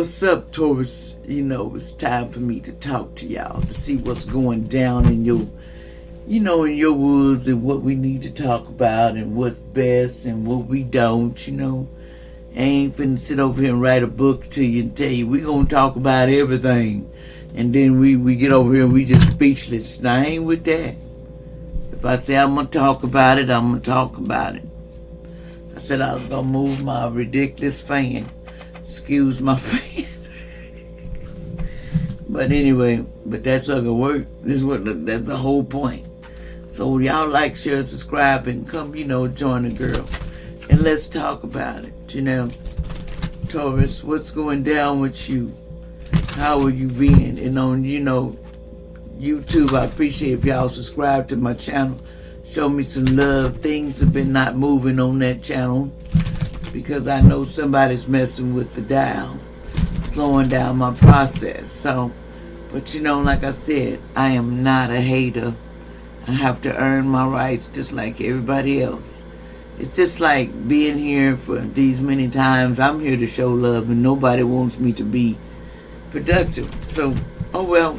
What's up, Taurus? It's time for me to talk to y'all to see what's going down in your woods and what we need to talk about and what's best and what we don't. I ain't finna sit over here and write a book to you and tell you we gonna talk about everything. And then we get over here and we just speechless. Now, I ain't with that. If I say I'm gonna talk about it, I'm gonna talk about it. I said I was gonna move my ridiculous fan. Excuse my fan. But anyway, that's not gonna work. That's the whole point. So y'all like, share, subscribe, and come, join the girl. And let's talk about it. Taurus, what's going down with you? How are you being? And on, YouTube, I appreciate if y'all subscribe to my channel. Show me some love. Things have been not moving on that channel because I know somebody's messing with the dial, slowing down my process. So, but like I said, I am not a hater. I have to earn my rights just like everybody else. It's just like being here for these many times. I'm here to show love and nobody wants me to be productive. So, oh well,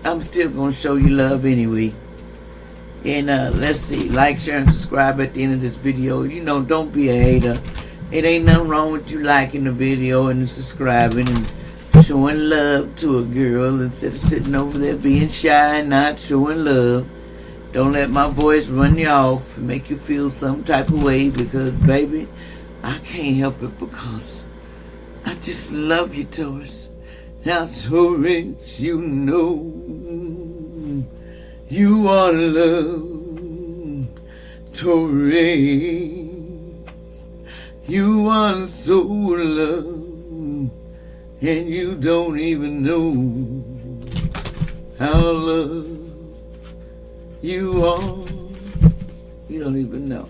I'm still going to show you love anyway. And let's see, like, share, and subscribe at the end of this video. Don't be a hater. It ain't nothing wrong with you liking the video and subscribing and showing love to a girl instead of sitting over there being shy and not showing love. Don't let my voice run you off and make you feel some type of way because, baby, I can't help it because I just love you, Taurus. Now, Taurus, you are love. Taurus, you are so love, and you don't even know how love you are. You don't even know.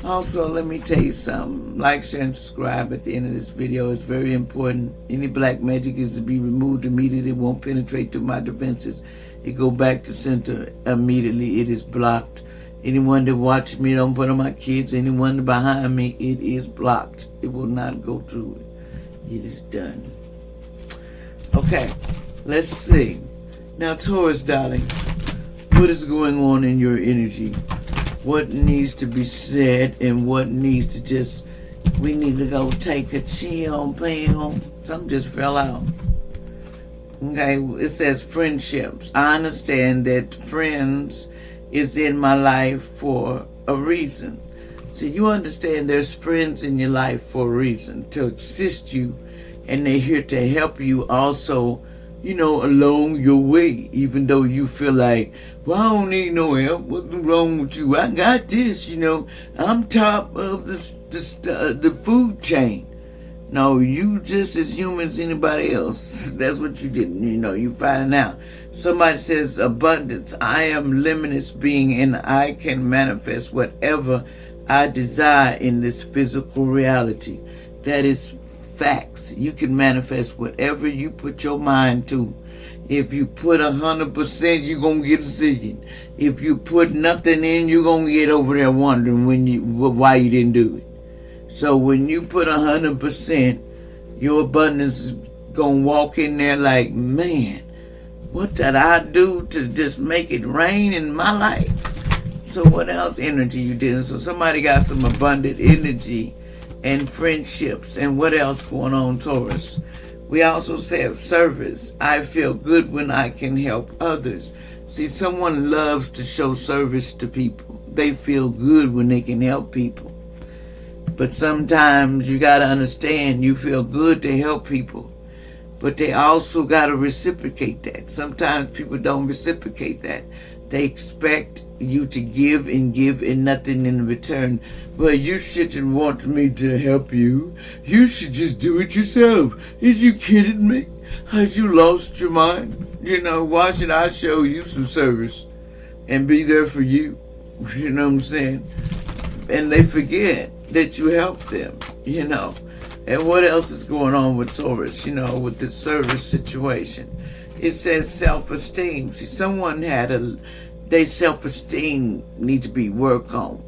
Also, let me tell you something. Like, share, and subscribe at the end of this video. It's very important. Any black magic is to be removed immediately. It won't penetrate through my defenses. It go back to center immediately. It is blocked. Anyone that watches me, don't put on my kids, anyone behind me, it is blocked. It will not go through it. It is done. Okay, let's see. Now, Taurus, darling, what is going on in your energy? What needs to be said and what needs to just, we need to go take a chill pill. Something just fell out. Okay, it says friendships. I understand that friends is in my life for a reason. So you understand there's friends in your life for a reason, to assist you, and they're here to help you also, along your way, even though you feel like, well, I don't need no help. What's wrong with you? I got this, I'm top of the food chain. No, you just as human as anybody else. That's what you didn't, you finding out. Somebody says abundance. I am limitless being and I can manifest whatever I desire in this physical reality. That is facts. You can manifest whatever you put your mind to. If you put 100%, you're going to get a zillion. If you put nothing in, you're going to get over there wondering why you didn't do it. So when you put 100%, your abundance is going to walk in there like, man, what did I do to just make it rain in my life? So what else energy you did? So somebody got some abundant energy and friendships. And what else going on, Taurus? We also say service. I feel good when I can help others. See, someone loves to show service to people. They feel good when they can help people. But sometimes you got to understand, you feel good to help people, but they also got to reciprocate that. Sometimes people don't reciprocate that. They expect you to give and nothing in return. Well, you shouldn't want me to help you. You should just do it yourself. Is you kidding me? Has you lost your mind? Why should I show you some service and be there for you? You know what I'm saying? And they forget that you help them, And what else is going on with Taurus, with the service situation? It says self-esteem. See, someone their self-esteem needs to be worked on.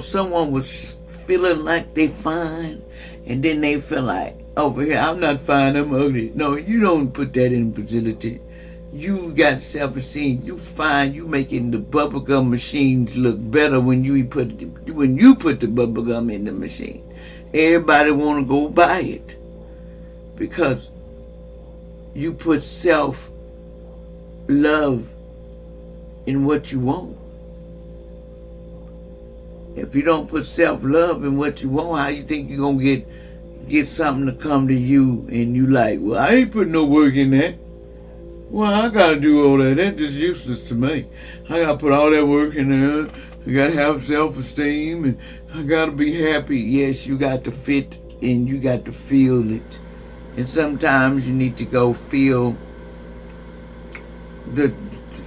Someone was feeling like they fine, and then they feel like, over here, I'm not fine, I'm ugly. No, you don't put that in facility. You got self-esteem. You fine. You making the bubblegum machines look better when you put the bubblegum in the machine. Everybody want to go buy it because you put self-love in what you want. If you don't put self-love in what you want, how you think you're going to get something to come to you and you like, well, I ain't putting no work in that. Well, I got to do all that. That's just useless to me. I got to put all that work in there. I got to have self-esteem and I got to be happy. Yes, you got to fit and you got to feel it. And sometimes you need to go feel the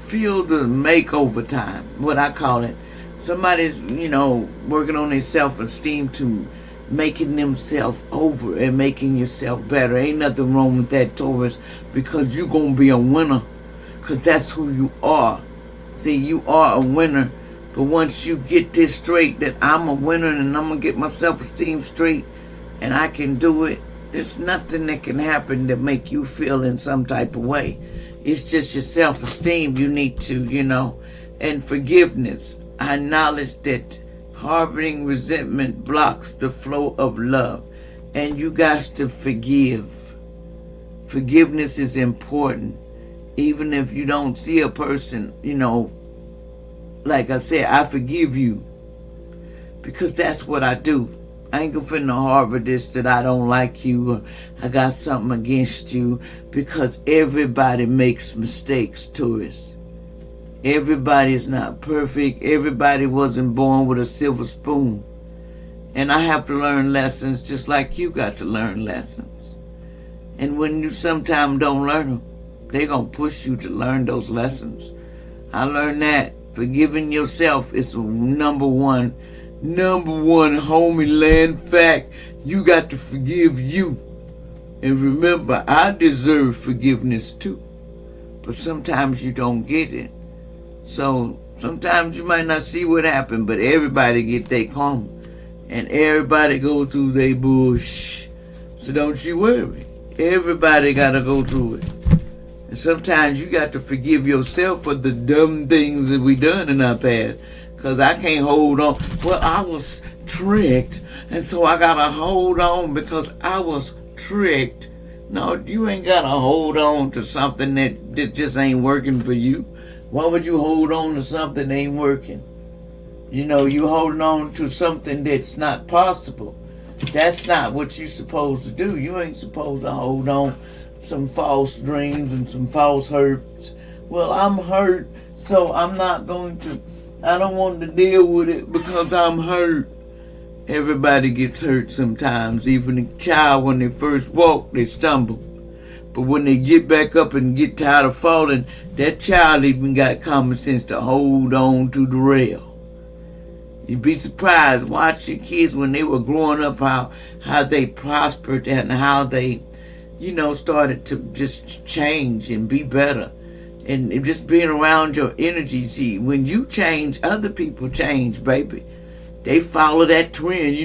makeover time, what I call it. Somebody's, working on their self-esteem to making themselves over and making yourself better. Ain't nothing wrong with that, Taurus, because you're going to be a winner because that's who you are. See, you are a winner, but once you get this straight that I'm a winner and I'm going to get my self-esteem straight and I can do it, there's nothing that can happen that make you feel in some type of way. It's just your self-esteem you need to, and forgiveness. I acknowledge that harboring resentment blocks the flow of love, and you got to forgive. Forgiveness is important. Even if you don't see a person, like I said, I forgive you because that's what I do. I ain't gonna finna harbor this that I don't like you or I got something against you, because everybody makes mistakes, Taurus. Everybody is not perfect. Everybody wasn't born with a silver spoon. And I have to learn lessons just like you got to learn lessons. And when you sometimes don't learn them, they're going to push you to learn those lessons. I learned that forgiving yourself is number one homie land fact. You got to forgive you. And remember, I deserve forgiveness too. But sometimes you don't get it. So sometimes you might not see what happened, but everybody get their karma. And everybody go through their bullshit. So don't you worry. Everybody got to go through it. And sometimes you got to forgive yourself for the dumb things that we done in our past. Because I can't hold on. Well, I was tricked. And so I got to hold on because I was tricked. No, you ain't got to hold on to something that just ain't working for you. Why would you hold on to something that ain't working? You holding on to something that's not possible. That's not what you're supposed to do. You ain't supposed to hold on some false dreams and some false hurts. Well, I'm hurt, so I don't want to deal with it because I'm hurt. Everybody gets hurt sometimes. Even a child, when they first walk, they stumble. But when they get back up and get tired of falling, that child even got common sense to hold on to the rail. You'd be surprised. Watch your kids when they were growing up, how they prospered and how they, started to just change and be better. And just being around your energy. See, when you change, other people change, baby. They follow that trend,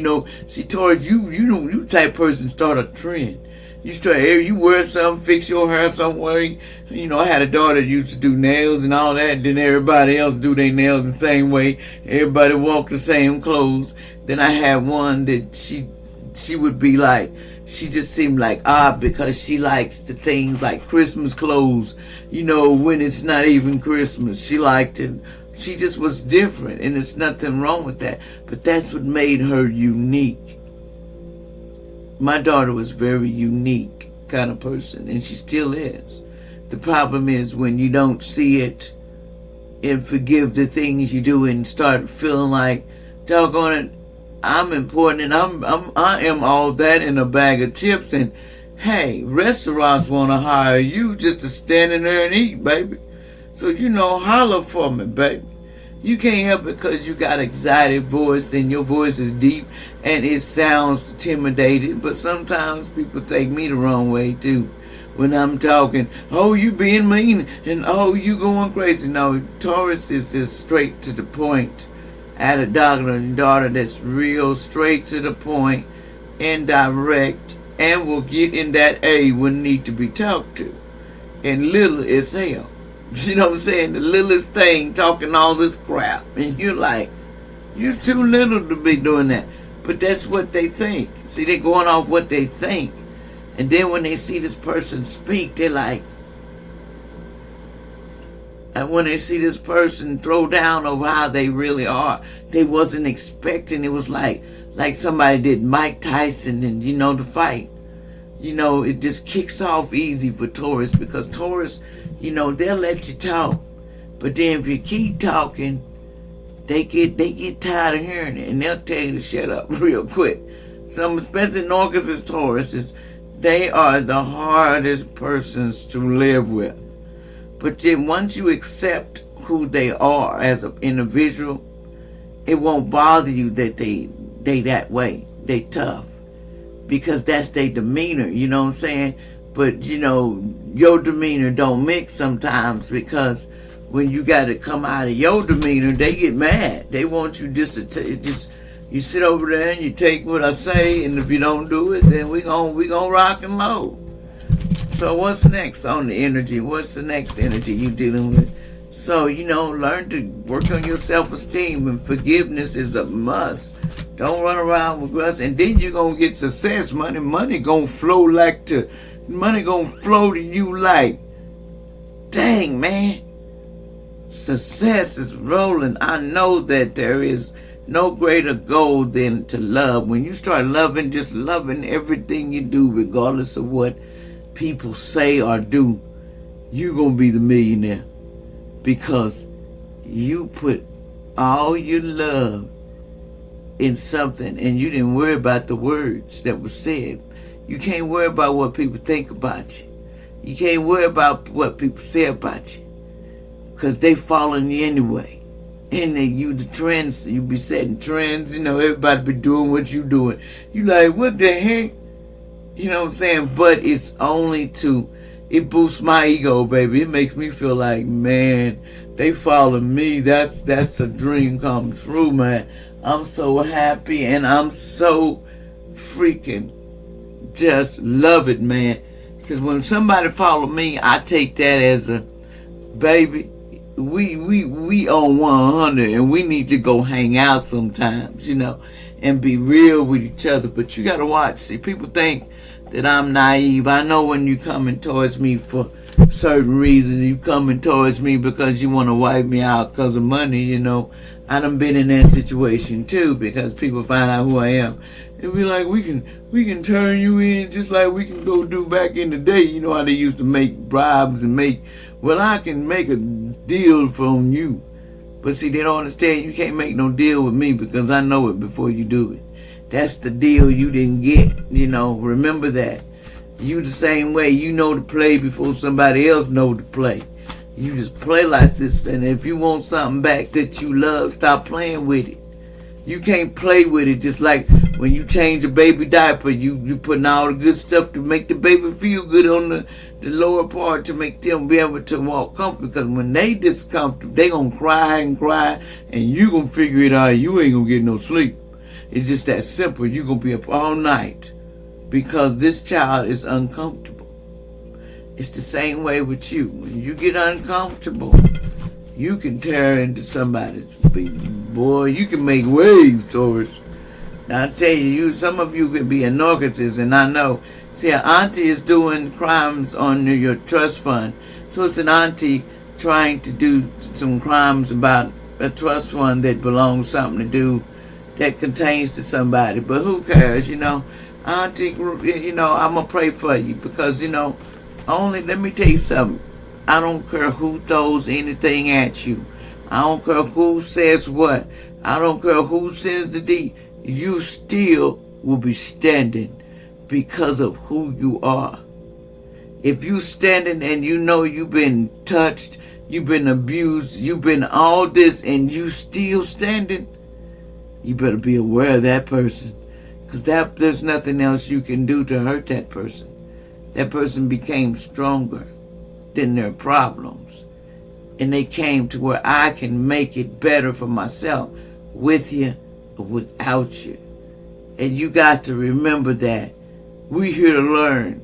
See, Taurus, you type person start a trend. You wear something, fix your hair some way. I had a daughter that used to do nails and all that. Then everybody else do their nails the same way. Everybody walk the same clothes. Then I had one that she would be like, she just seemed like odd because she likes the things like Christmas clothes, when it's not even Christmas. She liked it. She just was different, and there's nothing wrong with that. But that's what made her unique. My daughter was very unique kind of person, and she still is. The problem is when you don't see it and forgive the things you do and start feeling like, doggone it, I'm important and I am all that in a bag of chips. And hey, restaurants want to hire you just to stand in there and eat, baby. So holler for me, baby. You can't help it because you got excited voice and your voice is deep and it sounds intimidating. But sometimes people take me the wrong way too. When I'm talking, oh, you being mean and oh, you going crazy. No, Taurus is just straight to the point. I had a daughter that's real straight to the point and direct and will get in that A when need to be talked to. And little is hell. You know what I'm saying? The littlest thing talking all this crap. And you're like, you're too little to be doing that. But that's what they think. See, they're going off what they think. And then when they see this person speak, they're like, and when they see this person throw down over how they really are, they wasn't expecting. It was like somebody did Mike Tyson and, the fight. It just kicks off easy for Taurus, because Taurus, they'll let you talk. But then if you keep talking, they get tired of hearing it, and they'll tell you to shut up real quick. Some, especially Narcissists, Tauruses, they are the hardest persons to live with. But then once you accept who they are as an individual, it won't bother you that they that way. They tough. Because that's their demeanor, you know what I'm saying? But, your demeanor don't mix sometimes, because when you got to come out of your demeanor, they get mad. They want you just to you sit over there and you take what I say, and if you don't do it, then we gonna rock and roll. So what's next on the energy? What's the next energy you dealing with? So, learn to work on your self-esteem, and forgiveness is a must. Don't run around with us, and then you're going to get success. Money going to flow money going to flow to you like, dang, man. Success is rolling. I know that there is no greater goal than to love. When you start loving, just loving everything you do, regardless of what people say or do, you're going to be the millionaire. Because you put all your love in something, and you didn't worry about the words that were said. You can't worry about what people think about you. You can't worry about what people say about you, because they following you anyway. And you the trends, you be setting trends, everybody be doing what you doing. You like, what the heck? You know what I'm saying? But it's only it boosts my ego, baby. It makes me feel like, man, they follow me. That's a dream come true, man. I'm so happy, and I'm so freaking just love it, man. Because when somebody follow me, I take that as a, baby, we on 100, and we need to go hang out sometimes, and be real with each other. But you got to watch. See, people think that I'm naive. I know when you coming towards me for certain reasons. You coming towards me because you want to wipe me out because of money, I done been in that situation too, because people find out who I am. And be like, we can turn you in just like we can go do back in the day. You know how they used to make bribes and I can make a deal from you. But see, they don't understand, you can't make no deal with me, because I know it before you do it. That's the deal you didn't get, remember that. You the same way, you know to play before somebody else know to play. You just play like this, and if you want something back that you love, stop playing with it. You can't play with it. Just like when you change a baby diaper, you putting all the good stuff to make the baby feel good on the lower part, to make them be able to walk comfortable. Because when they discomfortable, they gonna cry, and you gonna figure it out. You ain't gonna get no sleep. It's just that simple. You gonna be up all night because this child is uncomfortable. It's the same way with you. When you get uncomfortable, you can tear into somebody's feet. Boy, you can make waves, Taurus. Now, I tell you, some of you can be a narcissist, and I know. See, an auntie is doing crimes on your trust fund. So it's an auntie trying to do some crimes about a trust fund that belongs something to do that contains to somebody. But who cares, Auntie, I'm going to pray for you, because, let me tell you something. I don't care who throws anything at you. I don't care who says what. I don't care who sends the deed. You still will be standing because of who you are. If you standing and you've been touched, you've been abused, you've been all this, and you still standing, you better be aware of that person. Because there's nothing else you can do to hurt that person. That person became stronger than their problems. And they came to where I can make it better for myself, with you or without you. And you got to remember that. We here to learn.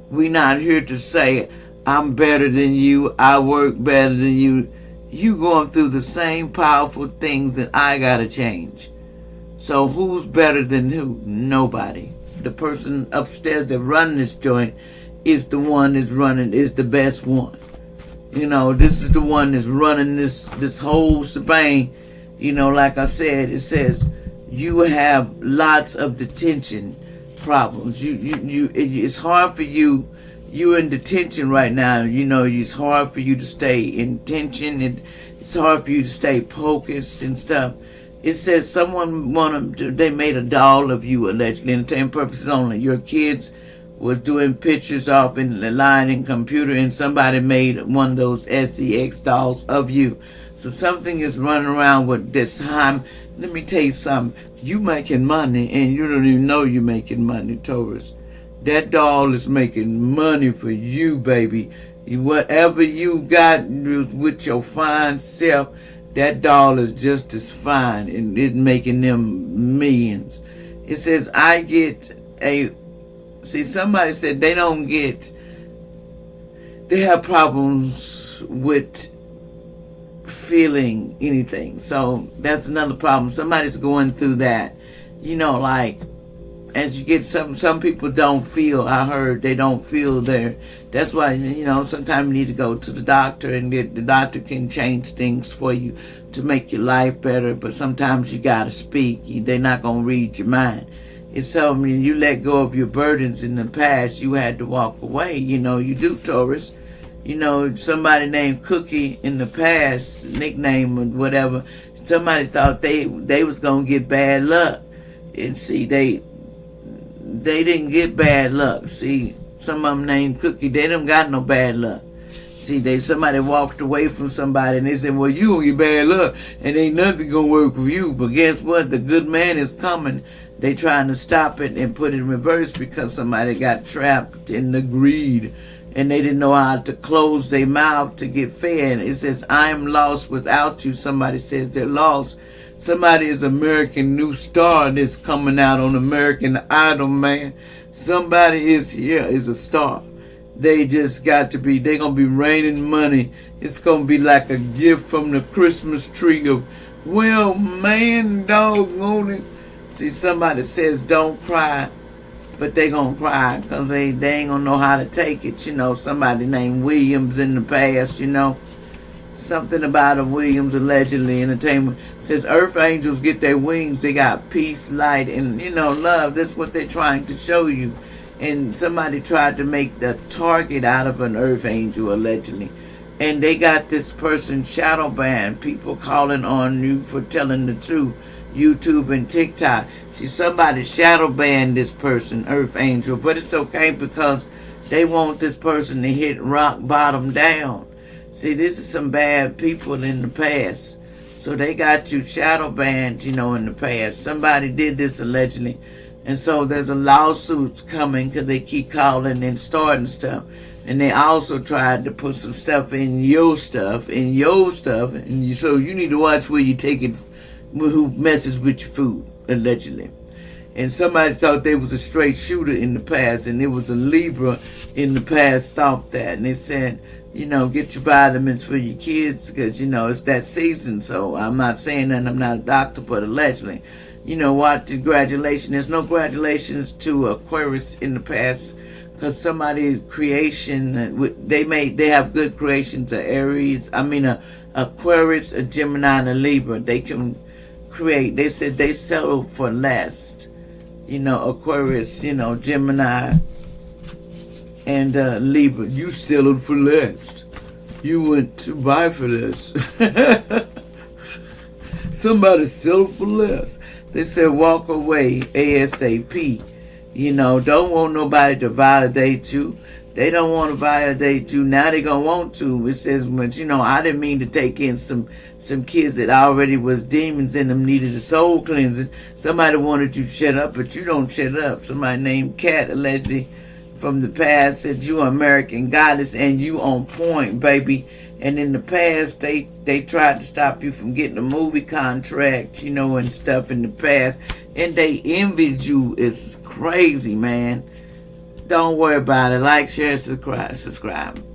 We not here to say, I'm better than you, I work better than you. You going through the same powerful things that I gotta change. So who's better than who? Nobody. The person upstairs that run this joint is the one that's running, is the best one. You know, this is the one that's running this whole shebang. You know, like I said, it says you have lots of detention problems. It's hard for you. You're in detention right now. You know, it's hard for you to stay in tension, and it's hard for you to stay focused and stuff. It says someone they made a doll of you, allegedly, entertainment purposes only. Your kids was doing pictures off in the line and computer, and somebody made one of those SEX dolls of you. So something is running around with this time. Let me tell you something. You making money, and you don't even know you're making money, Taurus. That doll is making money for you, baby. Whatever you got with your fine self, that doll is just as fine, and it's making them millions. It says, I get a... See, somebody said they have problems with feeling anything. So that's another problem. Somebody's going through that. You know, like, as you get some people don't feel, I heard they don't feel there. That's why, you know, sometimes you need to go to the doctor, and the doctor can change things for you to make your life better. But sometimes you got to speak. They're not going to read your mind. It's so, I mean, you let go of your burdens in the past, you had to walk away. You know, you do, Taurus. You know, somebody named Cookie in the past, nickname or whatever, somebody thought they was going to get bad luck. And see, they didn't get bad luck. See, some of them named Cookie, they don't got no bad luck. See, somebody walked away from somebody, and they said, well, you gonna get bad luck, and ain't nothing gonna work with you. But guess what? The good man is coming. They trying to stop it and put it in reverse because somebody got trapped in the greed, and they didn't know how to close their mouth to get fed. It says, I am lost without you. Somebody says they're lost. Somebody is American new star that's coming out on American Idol, man. Somebody is here is a star. They just got to be, they're going to be raining money. It's going to be like a gift from the Christmas tree of, well, man, doggone it. See, somebody says don't cry, but they going to cry because they ain't going to know how to take it. You know, somebody named Williams in the past, you know. Something about a Williams, allegedly, entertainment. Says earth angels get their wings. They got peace, light, and, you know, love. That's what they're trying to show you. And somebody tried to make the target out of an earth angel, allegedly. And they got this person shadow banned. People calling on you for telling the truth. YouTube and TikTok. See, somebody shadow banned this person, earth angel. But it's okay because they want this person to hit rock bottom down. See, this is some bad people in the past. So they got you shadow banned, you know, in the past. Somebody did this allegedly. And so there's a lawsuits coming because they keep calling and starting stuff. And they also tried to put some stuff in your stuff. And so you need to watch where you take it, who messes with your food, allegedly. And somebody thought they was a straight shooter in the past, and it was a Libra in the past thought that. And they said, you know, get your vitamins for your kids because, you know, it's that season. So I'm not saying that, I'm not a doctor, but allegedly. You know what? Congratulations. There's no congratulations to Aquarius in the past because somebody's creation, they have good creations of Aries. I mean, Aquarius, a Gemini, and a Libra. They can create. They said they settle for less. You know, Aquarius, you know, Gemini, and Libra. You settled for less. You went to buy for less. Somebody settled for less. They said walk away ASAP. You know, don't want nobody to validate you. They don't want to validate you. Now they going to want to. It says, but you know, I didn't mean to take in some kids that already was demons in them, needed a soul cleansing. Somebody wanted you to shut up, but you don't shut up. Somebody named Kat, allegedly from the past, said you American goddess and you on point, baby. And in the past, they tried to stop you from getting a movie contract, you know, and stuff in the past. And they envied you. It's crazy, man. Don't worry about it. Like, share, subscribe.